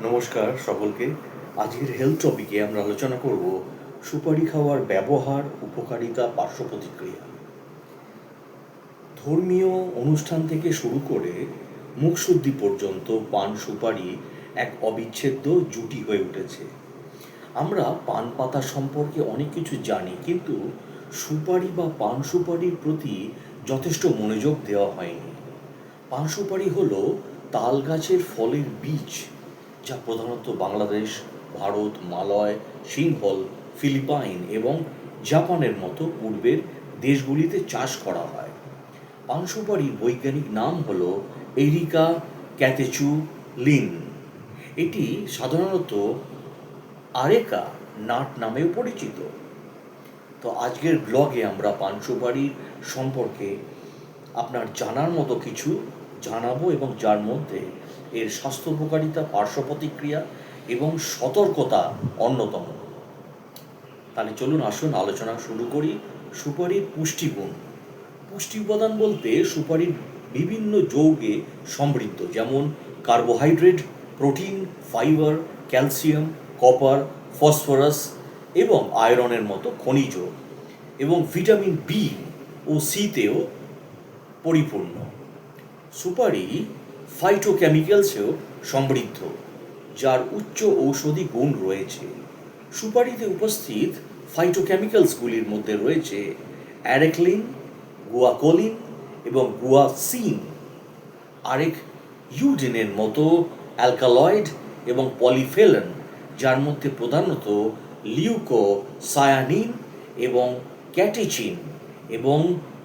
নমস্কার সকলকে। আজকের হেলথ টপিকে আমরা আলোচনা করব সুপারি খাওয়ার ব্যবহার, উপকারিতা, পার্শ্ব প্রতিক্রিয়া। ধর্মীয় অনুষ্ঠান থেকে শুরু করে মুখশুদ্ধি পর্যন্ত পান সুপারি এক অবিচ্ছেদ্য জুটি হয়ে উঠেছে। আমরা পান পাতা সম্পর্কে অনেক কিছু জানি, কিন্তু সুপারি বা পান সুপারির প্রতি যথেষ্ট মনোযোগ দেওয়া হয়নি। পান সুপারি হলো তাল গাছের ফলের বীজ, যা প্রধানত বাংলাদেশ, ভারত, মালয়, সিংহল, ফিলিপাইন এবং জাপানের মতো পূর্বের দেশগুলিতে চাষ করা হয়। পান সুপারির বৈজ্ঞানিক নাম হল এরিকা ক্যাতেচু লিন। এটি সাধারণত আরেকা নাট নামেও পরিচিত। তো আজকের ব্লগে আমরা পান সুপারির সম্পর্কে আপনার জানার মতো কিছু জানাবো, এবং যার মধ্যে এর স্বাস্থ্য উপকারিতা, পার্শ্ব প্রতিক্রিয়া এবং সতর্কতা অন্যতম। তাহলে চলুন আসুন আলোচনা শুরু করি। সুপারির পুষ্টিগুণ। পুষ্টি উপাদান বলতে সুপারির বিভিন্ন যৌগে সমৃদ্ধ, যেমন carbohydrate, protein, fibre, calcium, copper, phosphorus এবং আয়রনের মতো খনিজ, এবং ভিটামিন বি ও সিতেও পরিপূর্ণ। সুপারি ফাইটোকেমিক্যালসেও সমৃদ্ধ, যার উচ্চ ঔষধি গুণ রয়েছে। সুপারিতে উপস্থিত ফাইটোকেমিক্যালসগুলির মধ্যে রয়েছে অ্যারেকলিন, গুয়াকোলিন এবং গুয়াসিন, আরেক ইউডিনের মতো অ্যালকালয়েড এবং পলিফেনল, যার মধ্যে প্রধানত লিউকোসায়ানিন এবং ক্যাটেচিন এবং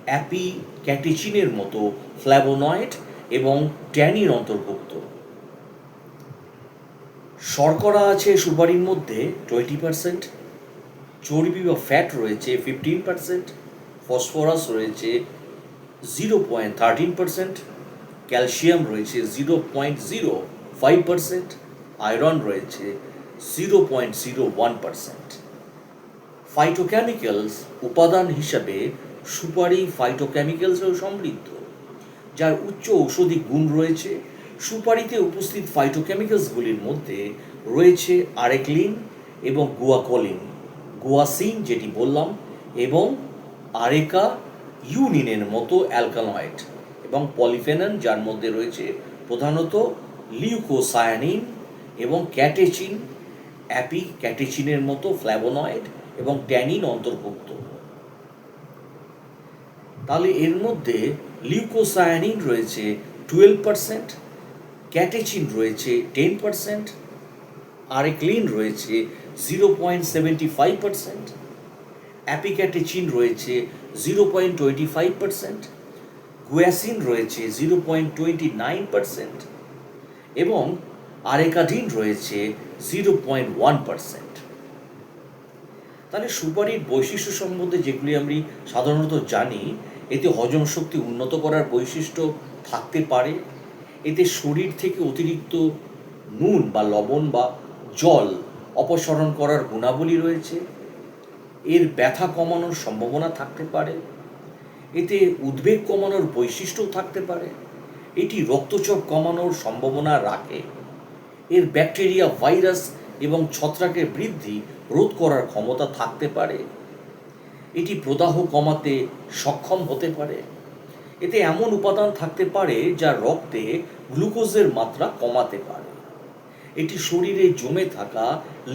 অ্যাপিক্যাটেচিনের মতো ফ্ল্যাভোনয়েড এবং ট্যানিন অন্তর্ভুক্ত। শর্করা আছে সুপারির মধ্যে 20%, চর্বি বা ফ্যাট রয়েছে 15%, ফসফরাস রয়েছে 0.13%, ক্যালসিয়াম রয়েছে 0.05%, আয়রন রয়েছে 0.01%। ফাইটোকেমিক্যালস উপাদান হিসাবে সুপারি ফাইটোকেমিক্যালসেও সমৃদ্ধ, যার উচ্চ ঔষধি গুণ রয়েছে। সুপারিতে উপস্থিত ফাইটোকেমিক্যালসগুলির মধ্যে রয়েছে আরেকলিন এবং গুয়াকোলিন, গুয়াসিন যেটি বললাম, এবং আরেকা ইউনিনের মতো অ্যালকালয়েড, এবং পলিফেনল, যার মধ্যে রয়েছে প্রধানত লিউকোসায়ানিন এবং ক্যাটেচিন, অ্যাপিক্যাটেচিনের মতো ফ্ল্যাভোনয়েড এবং ট্যানিন অন্তর্ভুক্ত। তাহলে এর মধ্যে লিউকোসায়ানিন রয়েছে 12%, ক্যাটেচিন রয়েছে 10%, আরেকলিন রয়েছে 0.75%, অ্যাপিক্যাটেচিন রয়েছে 0.25%, গুয়াসিন রয়েছে 0.29% এবং আরেকাডিন রয়েছে 0.1%। তাহলে সুপারির বৈশিষ্ট্য সম্বন্ধে যেগুলি আমি সাধারণত জানি, এতে হজম শক্তি উন্নত করার বৈশিষ্ট্য থাকতে পারে। এতে শরীর থেকে অতিরিক্ত নুন বা লবণ বা জল অপসারণ করার গুণাবলী রয়েছে। এর ব্যথা কমানোর সম্ভাবনা থাকতে পারে। এতে উদ্বেগ কমানোর বৈশিষ্ট্যও থাকতে পারে। এটি রক্তচাপ কমানোর সম্ভাবনা রাখে। এর ব্যাকটেরিয়া, ভাইরাস এবং ছত্রাকের বৃদ্ধি রোধ করার ক্ষমতা থাকতে পারে। এটি প্রদাহ কমাতে সক্ষম হতে পারে। এতে এমন উপাদান থাকতে পারে যা রক্তে গ্লুকোজের মাত্রা কমাতে পারে। এটি শরীরে জমে থাকা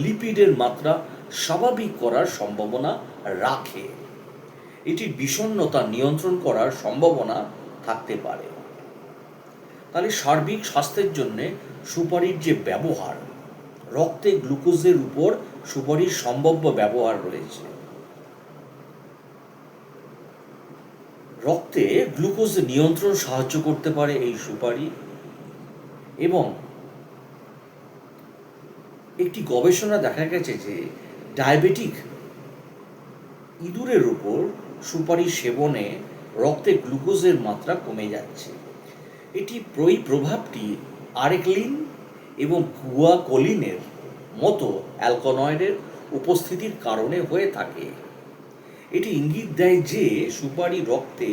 লিপিডের মাত্রা স্বাভাবিক করার সম্ভাবনা রাখে। এটির বিষণ্ণতা নিয়ন্ত্রণ করার সম্ভাবনা থাকতে পারে। তাহলে সার্বিক স্বাস্থ্যের জন্য সুপারির যে ব্যবহার, রক্তে গ্লুকোজের উপর সুপারির সম্ভাব্য ব্যবহার রয়েছে। রক্তে গ্লুকোজ নিয়ন্ত্রণ সাহায্য করতে পারে এই সুপারি। এবং একটি গবেষণা দেখা গেছে যে ডায়াবেটিক ইঁদুরের উপর সুপারি সেবনে রক্তে গ্লুকোজের মাত্রা কমে যাচ্ছে। এই প্রভাবটি আরেকলিন এবং গুয়াকোলিনের মতো অ্যালকালয়েডের উপস্থিতির কারণে হয়ে থাকে। এটি ইঙ্গিত দেয় যে সুপারি রক্তে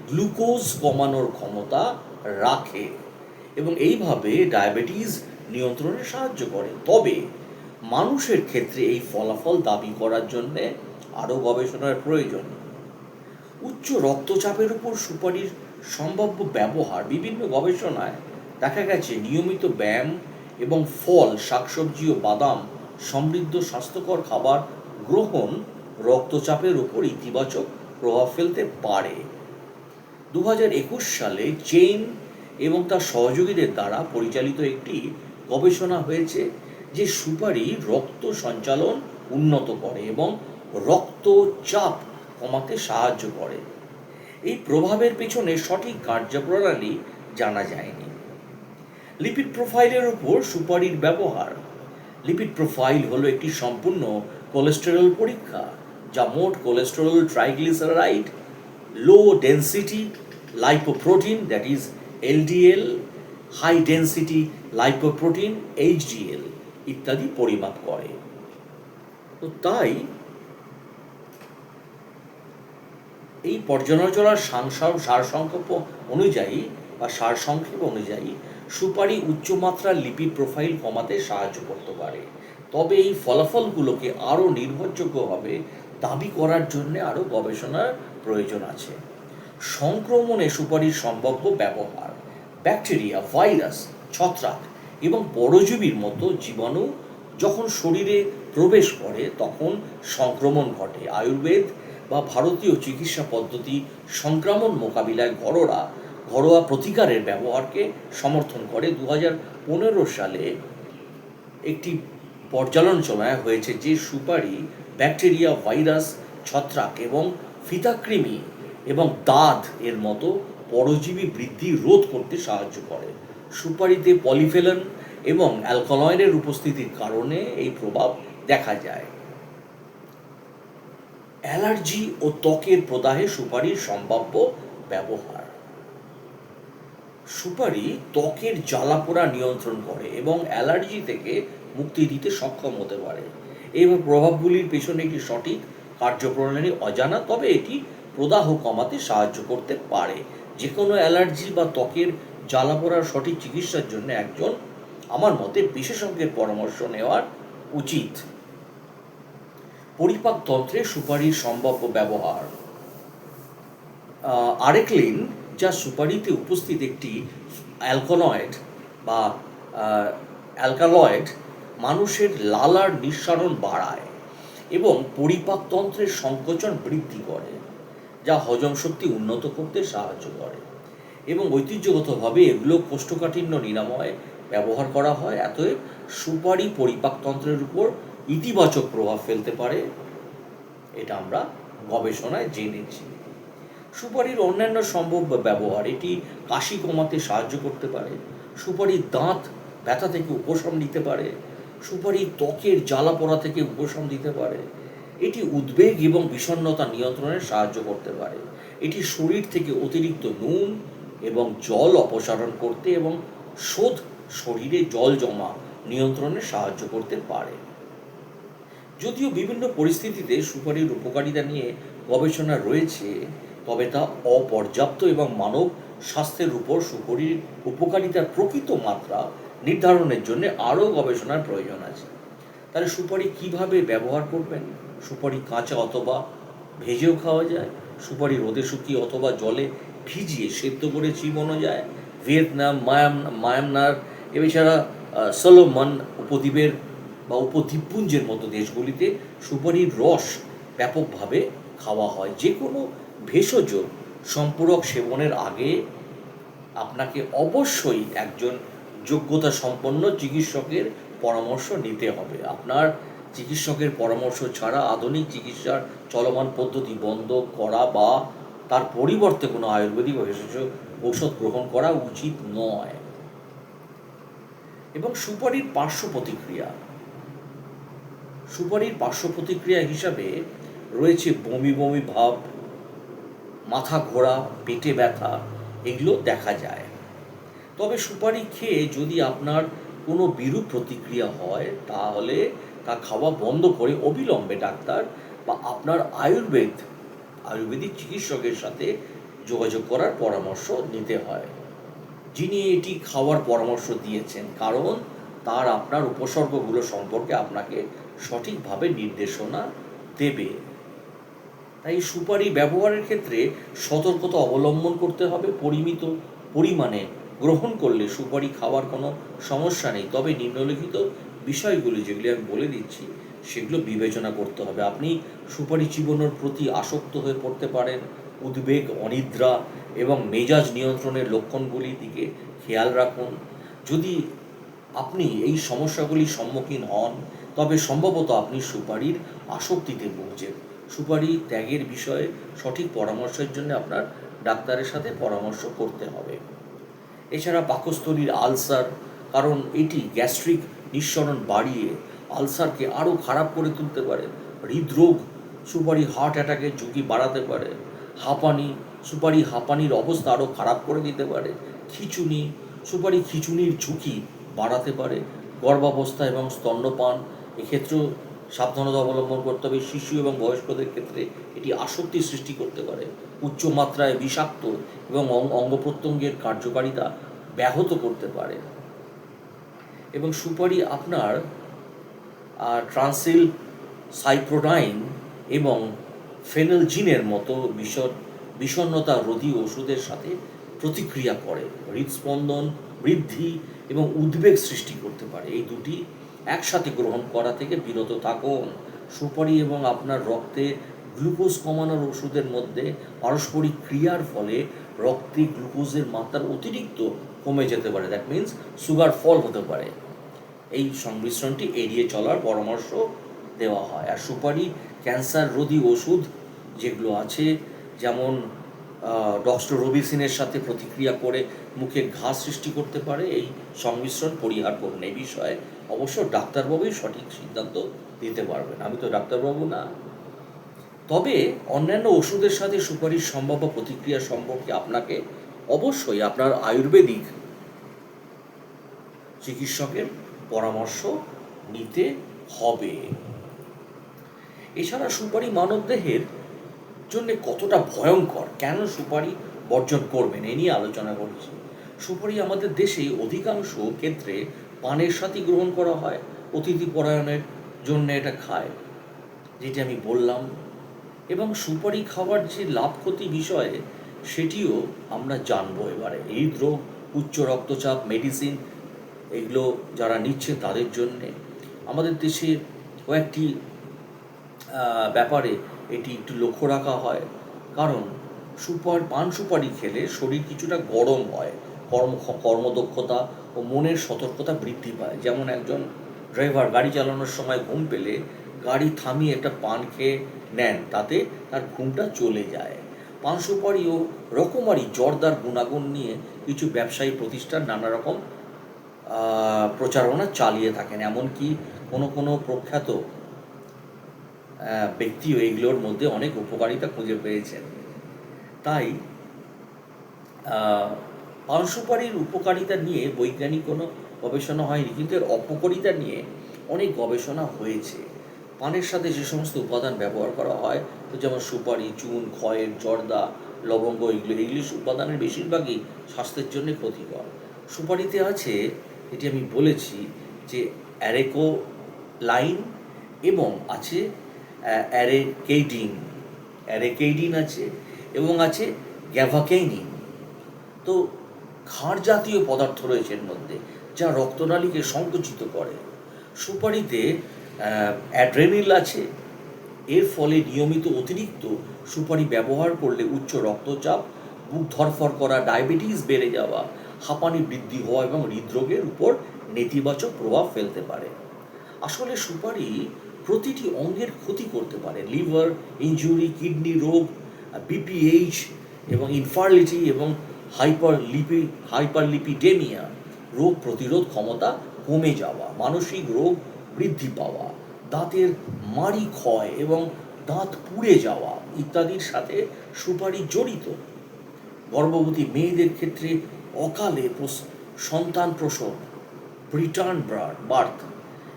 গ্লুকোজ কমানোর ক্ষমতা রাখে এবং এইভাবে ডায়াবেটিস নিয়ন্ত্রণে সাহায্য করে। তবে মানুষের ক্ষেত্রে এই ফলাফল দাবি করার জন্যে আরও গবেষণার প্রয়োজন। উচ্চ রক্তচাপের উপর সুপারির সম্ভাব্য ব্যবহার বিভিন্ন গবেষণায় দেখা গেছে নিয়মিত ব্যায়াম এবং ফল, শাকসবজি ও বাদাম সমৃদ্ধ স্বাস্থ্যকর খাবার গ্রহণ রক্তচাপের উপর ইতিবাচক প্রভাব ফেলতে পারে। 2021 সালে চেইন এবং তার সহযোগীদের দ্বারা পরিচালিত একটি গবেষণা হয়েছে যে সুপারি রক্ত সঞ্চালন উন্নত করে এবং রক্তচাপ কমাতে সাহায্য করে। এই প্রভাবের পেছনে সঠিক কার্যপ্রণালী জানা যায়নি। লিপিড প্রোফাইলের উপর সুপারির ব্যবহার। লিপিড প্রোফাইল হলো একটি সম্পূর্ণ কোলেস্টেরল পরীক্ষা যা মোট cholesterol, triglyceride, low density lipoprotein that is LDL, high density lipoprotein HDL ইত্যাদি পরিমাপ করে। তো তাই এই পর্যালোচনার সারসংক্ষেপ অনুযায়ী সুপারি উচ্চমাত্রার লিপিড প্রোফাইল কমাতে সাহায্য করতে পারে। তবে এই ফলাফলগুলোকে আরও নির্ভরযোগ্যভাবে দাবি করার জন্য আরও গবেষণার প্রয়োজন আছে। সংক্রমণে সুপারির সম্ভাব্য ব্যবহার। ব্যাকটেরিয়া, ভাইরাস, ছত্রাক এবং পরজীবীর মতো জীবাণু যখন শরীরে প্রবেশ করে তখন সংক্রমণ ঘটে। আয়ুর্বেদ বা ভারতীয় চিকিৎসা পদ্ধতি সংক্রমণ মোকাবিলায় ঘরোয়া প্রতিকারের ব্যবহারকে সমর্থন করে। 2015 সালে একটি পর্যালোচনায় হয়েছে যে সুপারি ব্যাকটেরিয়া, ভাইরাস, ছত্রাক এবং ফিতাকৃমি এবং দাঁত এর মতো পরজীবী বৃদ্ধি রোধ করতে সাহায্য করে। সুপারিতে পলিফেনল এবং অ্যালকালয়েডের উপস্থিতির কারণে এই প্রভাব দেখা যায়। অ্যালার্জি ও ত্বকের প্রদাহে সুপারির সম্ভাব্য ব্যবহার। সুপারি ত্বকের জ্বালাপোড়া নিয়ন্ত্রণ করে এবং অ্যালার্জি থেকে মুক্তি দিতে সক্ষম হতে পারে। এই প্রভাবগুলির পেছনে একটি সঠিক কার্যপ্রণালী অজানা, তবে এটি প্রদাহ কমাতে সাহায্য করতে পারে। যে কোনো অ্যালার্জি বা ত্বকের জ্বালাপোড়ার সঠিক চিকিৎসার জন্য আমার মতে বিশেষজ্ঞের পরামর্শ নেওয়ার উচিত। পরিপাকতন্ত্রে সুপারির সম্ভাব্য ব্যবহার। আরেকলিন, যা সুপারিতে উপস্থিত একটি অ্যালকালয়েড মানুষের লালার নিঃসরণ বাড়ায় এবং পরিপাকতন্ত্রের সংকোচন বৃদ্ধি করে, যা হজম শক্তি উন্নত করতে সাহায্য করে এবং ঐতিহ্যগতভাবে এগুলো কোষ্ঠকাঠিন্য নিরাময়ে ব্যবহার করা হয়। অতএব সুপারি পরিপাকতন্ত্রের উপর ইতিবাচক প্রভাব ফেলতে পারে, এটা আমরা গবেষণায় জেনেছি। সুপারির অন্যান্য সম্ভাব্য ব্যবহার। এটি কাশি কমাতে সাহায্য করতে পারে। সুপারির দাঁত ব্যথা থেকে উপশম দিতে পারে। সুপারি ত্বকের জ্বালাপোড়া থেকে উপশম দিতে পারে। এটি উদ্বেগ এবং বিষণ্ণতা নিয়ন্ত্রণে সাহায্য করতে পারে। এটি শরীর থেকে অতিরিক্ত নুন এবং জল অপসারণ করতে এবং শরীরে জল জমা নিয়ন্ত্রণে সাহায্য করতে পারে। যদিও বিভিন্ন পরিস্থিতিতে সুপারির উপকারিতা নিয়ে গবেষণা রয়েছে, তবে তা অপর্যাপ্ত এবং মানব স্বাস্থ্যের উপর সুপারির উপকারিতার প্রকৃত মাত্রা নির্ধারণের জন্য আরও গবেষণার প্রয়োজন আছে। তাহলে সুপারি কিভাবে ব্যবহার করবেন? সুপারি কাঁচা অথবা ভেজেও খাওয়া যায়। সুপারি রোদে শুকিয়ে অথবা জলে ভিজিয়ে সেদ্ধ করে চিবানো যায়। ভিয়েতনাম, মায়ানমার এছাড়া সলোমন উপদ্বীপের বা উপদ্বীপপুঞ্জের মতো দেশগুলিতে সুপারির রস ব্যাপকভাবে খাওয়া হয়। যে কোনো ভেষজ সম্পূরক সেবনের আগে আপনাকে অবশ্যই একজন যোগ্যতা সম্পন্ন চিকিৎসকের পরামর্শ নিতে হবে। আপনার চিকিৎসকের পরামর্শ ছাড়া আধুনিক চিকিৎসার চলমান পদ্ধতি বন্ধ করা বা তার পরিবর্তে কোনো আয়ুর্বেদিক বা ভেষজ ঔষধ গ্রহণ করা উচিত নয়। এবং সুপারির পার্শ্ব প্রতিক্রিয়া হিসাবে রয়েছে বমি বমি ভাব, মাথা ঘোরা, পেটে ব্যথা, এগুলো দেখা যায়। তবে সুপারি খেয়ে যদি আপনার কোনো বিরূপ প্রতিক্রিয়া হয় তাহলে তা খাওয়া বন্ধ করে অবিলম্বে ডাক্তার বা আপনার আয়ুর্বেদিক চিকিৎসকের সাথে যোগাযোগ করার পরামর্শ নিতে হয়, যিনি এটি খাওয়ার পরামর্শ দিয়েছেন। কারণ তার আপনার উপসর্গগুলো সম্পর্কে আপনাকে সঠিকভাবে নির্দেশনা দেবে। তাই সুপারি ব্যবহারের ক্ষেত্রে সতর্কতা অবলম্বন করতে হবে। পরিমিত পরিমাণে গ্রহণ করলে সুপারি খাওয়ার কোনো সমস্যা নেই, তবে নিম্নলিখিত বিষয়গুলি যেগুলি আমি বলে দিচ্ছি সেগুলো বিবেচনা করতে হবে। আপনি সুপারি চিবানোর প্রতি আসক্ত হয়ে পড়তে পারেন। উদ্বেগ, অনিদ্রা এবং মেজাজ নিয়ন্ত্রণের লক্ষণগুলির দিকে খেয়াল রাখুন। যদি আপনি এই সমস্যাগুলির সম্মুখীন হন তবে সম্ভবত আপনি সুপারির আসক্তিতে ভুগছেন। সুপারি ত্যাগের বিষয়ে সঠিক পরামর্শের জন্য আপনার ডাক্তারের সাথে পরামর্শ করতে হবে। এছাড়া পাকস্থলীর আলসার, কারণ এটি গ্যাস্ট্রিক নিঃসরণ বাড়িয়ে আলসারকে আরও খারাপ করে তুলতে পারে। হৃদরোগ, সুপারি হার্ট অ্যাটাকের ঝুঁকি বাড়াতে পারে। হাঁপানি, সুপারি হাঁপানির অবস্থা আরও খারাপ করে দিতে পারে। খিঁচুনি, সুপারি খিঁচুনির ঝুঁকি বাড়াতে পারে। গর্ভাবস্থা এবং স্তন্যপান, এক্ষেত্রেও সাবধানতা অবলম্বন করতে হবে। শিশু এবং বয়স্কদের ক্ষেত্রে এটি আসক্তি সৃষ্টি করতে পারে। উচ্চমাত্রায় বিষাক্ত এবং অঙ্গ প্রত্যঙ্গের কার্যকারিতা ব্যাহত করতে পারে। এবং সুপারি আপনার ট্রান্সিল সাইপ্রোডাইন এবং ফেনলজিনের মতো বিষণ্ণতা রোধী ওষুধের সাথে প্রতিক্রিয়া করে, হৃদস্পন্দন বৃদ্ধি এবং উদ্বেগ সৃষ্টি করতে পারে। এই দুটি একসাথে গ্রহণ করা থেকে বিরত থাকুন। সুপারি এবং আপনার রক্তে গ্লুকোজ কমানোর ওষুধের মধ্যে পারস্পরিক ক্রিয়ার ফলে রক্তে গ্লুকোজের মাত্রা অতিরিক্ত কমে যেতে পারে। দ্যাট মিন্স সুগার ফল হতে পারে। এই সংমিশ্রণটি এড়িয়ে চলার পরামর্শ দেওয়া হয়। আর সুপারি ক্যান্সার রোধী ওষুধ যেগুলো আছে, যেমন ডক্সটোরোবিসিনের সাথে প্রতিক্রিয়া করে মুখে ঘা সৃষ্টি করতে পারে, এই সংমিশ্রণ পরিহার করুন। এই বিষয়ে অবশ্য ডাক্তারবাবুই সঠিক সিদ্ধান্ত দিতে পারবেন, আমি তো ডাক্তারবাবু না। তবে অন্যান্য ওষুধের সাথে সুপারির সম্ভাব্য প্রতিক্রিয়া সম্পর্কে আপনাকে অবশ্যই আপনার আয়ুর্বেদিক চিকিৎসকের পরামর্শ নিতে হবে। এছাড়া সুপারি মানবদেহের জন্য কতটা ভয়ঙ্কর, কেন সুপারি বর্জন করবেন, এ নিয়ে আলোচনা করছি। সুপারি আমাদের দেশে অধিকাংশ ক্ষেত্রে পানের সাথে গ্রহণ করা হয়। অতিথি পরায়ণের জন্য এটা খায়, যেটি আমি বললাম। এবং সুপারি খাওয়ার যে লাভ ক্ষতি বিষয়ে সেটিও আমরা জানবো এবারে। হৃদরোগ, উচ্চ রক্তচাপ, মেডিসিন এগুলো যারা নিচ্ছে তাদের জন্যে আমাদের দেশে কয়েকটি ব্যাপারে এটি একটু লক্ষ্য রাখা হয়। কারণ পান সুপারি খেলে শরীর কিছুটা গরম হয়, কর্মদক্ষতা ও মনের সতর্কতা বৃদ্ধি পায়। যেমন একজন ড্রাইভার গাড়ি চালানোর সময় ঘুম পেলে গাড়ি থামিয়ে একটা পান খেয়ে নেন, তাতে তার ঘুমটা চলে যায়। পান সুপারি ও রকমারি জর্দার গুণাগুণ নিয়ে কিছু ব্যবসায়ী প্রতিষ্ঠান নানা রকম প্রচারণা চালিয়ে থাকেন। এমনকি কোনো কোনো প্রখ্যাত ব্যক্তিও এগুলোর মধ্যে অনেক উপকারিতা খুঁজে পেয়েছেন। তাই পান সুপারির উপকারিতা নিয়ে বৈজ্ঞানিক কোনো গবেষণা হয়নি, কিন্তু এর অপকারিতা নিয়ে অনেক গবেষণা হয়েছে। পানের সাথে যে সমস্ত উপাদান ব্যবহার করা হয়, তো যেমন সুপারি, চুন, খয়ের, জর্দা, লবঙ্গ, এগুলি উপাদানের বেশিরভাগই স্বাস্থ্যের জন্য ক্ষতিকর। সুপারিতে আছে, এটি আমি বলেছি, যে অ্যারেকোলাইন এবং আছে অ্যারেকেইডিন আছে এবং আছে গ্যাভাকেইনিন। তো ক্ষার জাতীয় পদার্থ রয়েছে এর মধ্যে, যা রক্তনালীকে সংকুচিত করে। সুপারিতে অ্যাড্রেনিল আছে। এর ফলে নিয়মিত অতিরিক্ত সুপারি ব্যবহার করলে উচ্চ রক্তচাপ, বুক ধরফর করা, ডায়াবেটিস বেড়ে যাওয়া, হাঁপানি বৃদ্ধি হওয়া এবং হৃদরোগের উপর নেতিবাচক প্রভাব ফেলতে পারে। আসলে সুপারি প্রতিটি অঙ্গের ক্ষতি করতে পারে। লিভার ইনজুরি, কিডনি রোগ, বিপিএইচ এবং ইনফার্টিলিটি এবং হাইপারলিপিডেমিয়া, রোগ প্রতিরোধ ক্ষমতা কমে যাওয়া, মানসিক রোগ বৃদ্ধি পাওয়া, দাঁতের মাড়ি ক্ষয় এবং দাঁত পুড়ে যাওয়া ইত্যাদির সাথে সুপারি জড়িত। গর্ভবতী মেয়েদের ক্ষেত্রে অকালে সন্তান প্রসব, প্রিটার্ন বার্থ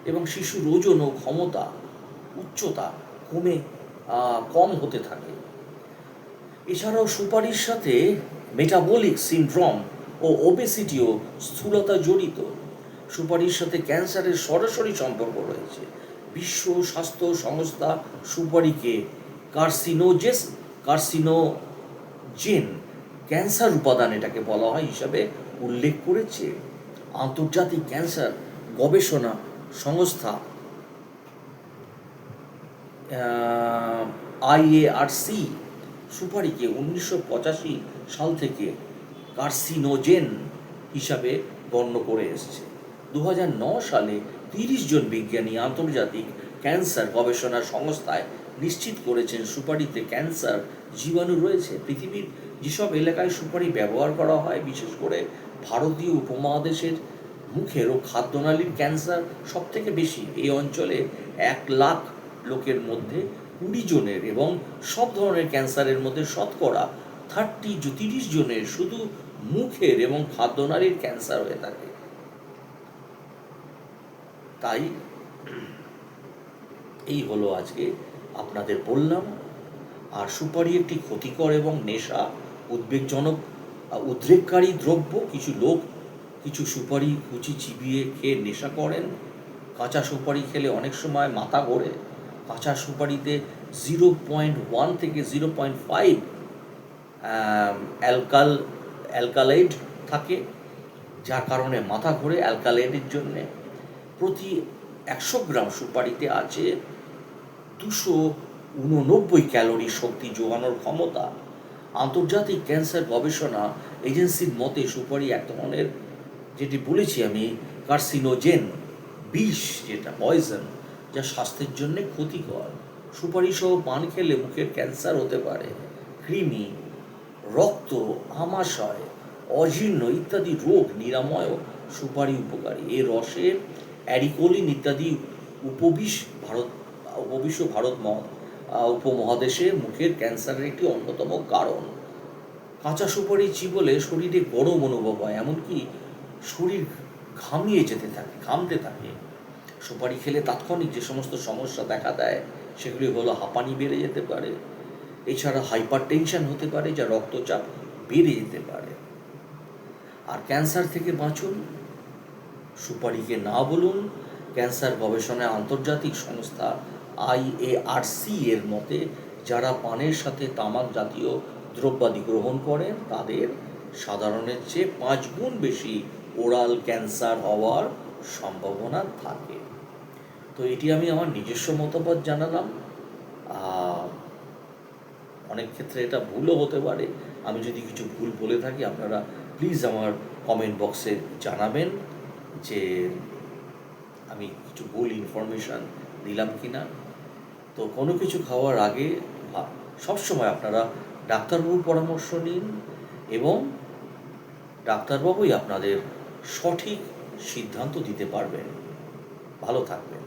এবং শিশুর ওজন ও ক্ষমতা, উচ্চতা কম হতে থাকে। এছাড়াও সুপারির সাথে মেটাবলিক সিনড্রোম ও ওবেসিটি ও স্থূলতা জড়িত। সুপারির সাথে ক্যান্সারের সরাসরি সম্পর্ক রয়েছে। বিশ্ব স্বাস্থ্য সংস্থা সুপারিকে কার্সিনোজেন ক্যান্সার উপাদান এটাকে বলা হয় হিসাবে উল্লেখ করেছে। আন্তর্জাতিক ক্যান্সার গবেষণা সংস্থা IARC সুপারিকে 1985 সাল থেকে কার্সিনোজেন হিসাবে গণ্য করে এসেছে। 2009 সালে 30 জন বিজ্ঞানী আন্তর্জাতিক ক্যান্সার গবেষণা সংস্থায় নিশ্চিত করেছেন সুপারিতে ক্যান্সার জীবাণু রয়েছে। পৃথিবীর যেসব এলাকায় সুপারি ব্যবহার করা হয়, বিশেষ করে ভারতীয় উপমহাদেশের মুখের ও খাদ্যনালীর ক্যান্সার সবথেকে বেশি। এই অঞ্চলে 1 লাখ লোকের মধ্যে 20 জনের এবং সব ধরনের ক্যান্সারের মধ্যে শতকরা 30 জনের শুধু মুখের এবং খাদ্যনালীর ক্যান্সার হয়ে থাকে। তাই এই হলো আজকে আপনাদের বললাম। আর সুপারি একটি ক্ষতিকর এবং নেশা উদ্রেককারী দ্রব্য। কিছু সুপারি কুচি চিবিয়ে খেয়ে নেশা করেন। কাঁচা সুপারি খেলে অনেক সময় মাথা ঘোরে। কাঁচা সুপারিতে 0.1 থেকে 0.5 অ্যালকালয়েড থাকে, যার কারণে মাথা ঘোরে। অ্যালকালয়েডের জন্যে প্রতি 100 গ্রাম সুপারিতে আছে 289 ক্যালোরি শক্তি যোগানোর ক্ষমতা। আন্তর্জাতিক ক্যান্সার গবেষণা এজেন্সির মতে সুপারি এক ধরনের, যেটি বলেছি আমি, কার্সিনোজেন, বিষ, যেটা পয়জন, যা স্বাস্থ্যের জন্য ক্ষতিকর। সুপারি সহ পান খেলে মুখের ক্যান্সার হতে পারে। কৃমি, রক্ত, আমাশয়, অজীর্ণ ইত্যাদি রোগ নিরাময়ও সুপারি উপকারী। এর রসে অ্যারিকোলিন ইত্যাদি উপবিশ্ব উপমহাদেশে মুখের ক্যান্সারের একটি অন্যতম কারণ। কাঁচা সুপারি চিবোলে শরীরে গরম অনুভব হয়, এমনকি শরীর ঘামতে থাকে। সুপারি খেলে তাৎক্ষণিক যে সমস্ত সমস্যা দেখা দেয় সেগুলি হলো হাঁপানি বেড়ে যেতে পারে, এছাড়া হাইপার টেনশন হতে পারে, যা রক্তচাপ বেড়ে যেতে পারে। আর ক্যান্সার থেকে বাঁচুন, সুপারিকে না বলুন। ক্যান্সার গবেষণায় আন্তর্জাতিক সংস্থা IARC এর মতে যারা পানের সাথে তামাক জাতীয় দ্রব্যাদি গ্রহণ করেন তাদের সাধারণের চেয়ে 5 গুণ বেশি ওরাল ক্যান্সার হওয়ার সম্ভাবনা থাকে। তো এটি আমি আমার নিজস্ব মতামত জানালাম। অনেক ক্ষেত্রে এটা ভুলও হতে পারে। আমি যদি কিছু ভুল বলে থাকি আপনারা প্লিজ আমার কমেন্ট বক্সে জানাবেন যে আমি কিছু ভুল ইনফরমেশান দিলাম কি না। তো কোনো কিছু খাওয়ার আগে সবসময় আপনারা ডাক্তারবাবুর পরামর্শ নিন এবং ডাক্তারবাবুই আপনাদের সঠিক সিদ্ধান্ত দিতে পারবেন। ভালো থাকবেন।